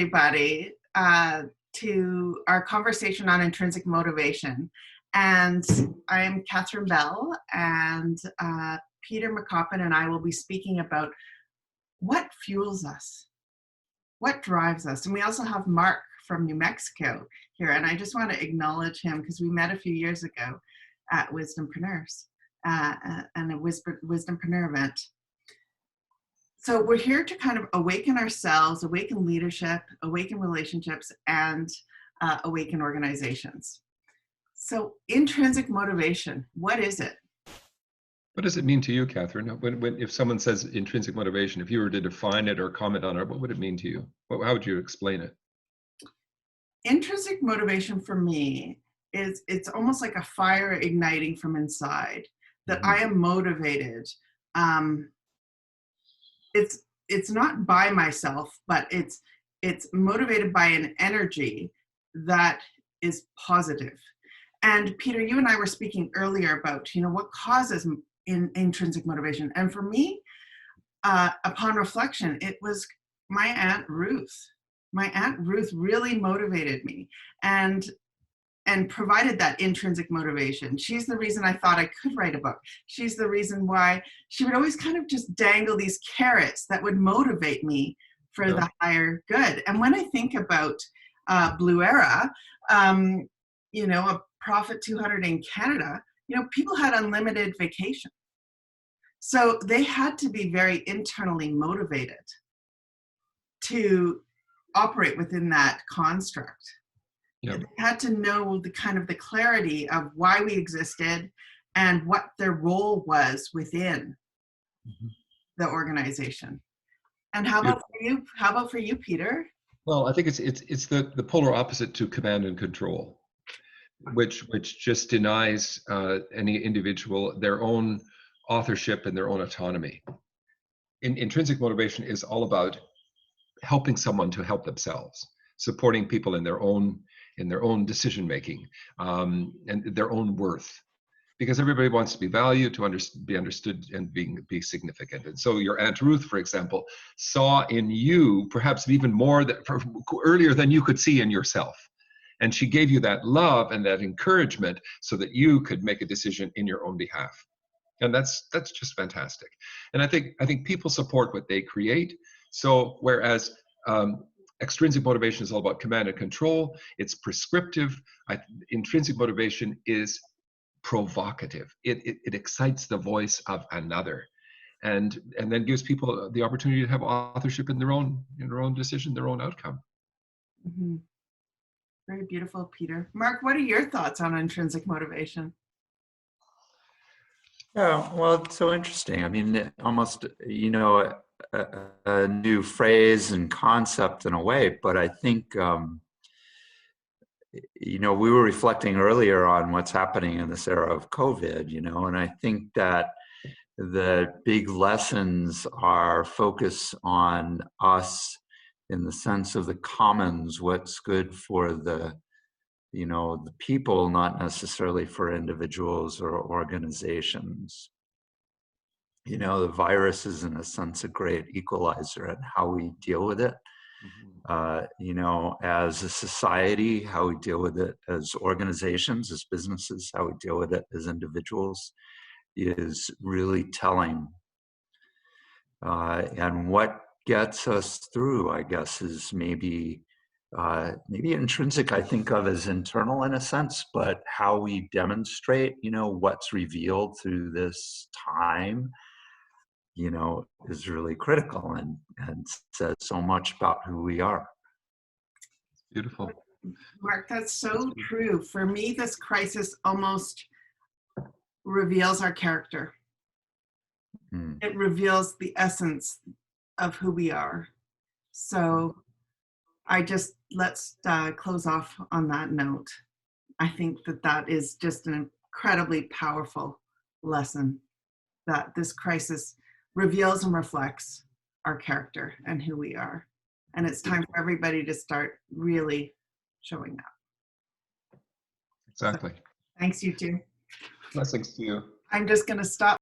everybody to our conversation on intrinsic motivation. And I am Catherine Bell, and Peter McCoppin and I will be speaking about what fuels us, what drives us. And we also have Marc from New Mexico here, and I just want to acknowledge him because we met a few years ago at Wisdompreneurs and a Wisdompreneur event. So we're here to kind of awaken ourselves, awaken leadership, awaken relationships, and awaken organizations. So intrinsic motivation, what is it? What does it mean to you, Catherine? If someone says intrinsic motivation, if you were to define it or comment on it, what would it mean to you? How would you explain it? Intrinsic motivation for me is, it's almost like a fire igniting from inside, that I am motivated. It's not by myself, but it's motivated by an energy that is positive. And Peter, you and I were speaking earlier about, what causes intrinsic motivation. And for me, upon reflection, it was my Aunt Ruth. My Aunt Ruth really motivated me and provided that intrinsic motivation. She's the reason I thought I could write a book. She's the reason why she would always kind of just dangle these carrots that would motivate me for the higher good. And when I think about Blue Era, a Profit 200 in Canada, people had unlimited vacation. So they had to be very internally motivated to operate within that construct. Yep. They had to know the clarity of why we existed and what their role was within the organization. And how about for you? How about for you, Peter? Well, I think it's the polar opposite to command and control, which just denies any individual their own authorship and their own autonomy. Intrinsic motivation is all about helping someone to help themselves, supporting people in their own decision making and their own worth, because everybody wants to be valued, to be understood, and be significant. And so your Aunt Ruth, for example, saw in you perhaps even more earlier than you could see in yourself. And she gave you that love and that encouragement so that you could make a decision in your own behalf. And that's just fantastic. And I think people support what they create. So whereas extrinsic motivation is all about command and control, it's prescriptive. Intrinsic motivation is provocative. It excites the voice of another, and then gives people the opportunity to have authorship in their own decision, their own outcome. Mm-hmm. Very beautiful, Peter. Marc, what are your thoughts on intrinsic motivation? Yeah, well, it's so interesting. I mean, almost, a new phrase and concept in a way, but I think, we were reflecting earlier on what's happening in this era of COVID, and I think that the big lessons are focus on us in the sense of the commons, what's good for the people, not necessarily for individuals or organizations. The virus is in a sense a great equalizer in how we deal with it. As a society, how we deal with it as organizations, as businesses, how we deal with it as individuals is really telling. And what gets us through, I guess, is maybe intrinsic, I think of as internal in a sense, but how we demonstrate, what's revealed through this time, is really critical and says so much about who we are. Beautiful. Marc, that's so true. For me, this crisis almost reveals our character. It reveals the essence of who we are. So let's close off on that note. I think that is just an incredibly powerful lesson, that this crisis reveals and reflects our character and who we are. And it's time for everybody to start really showing up. Exactly. So, thanks, you two. Blessings to you. I'm just going to stop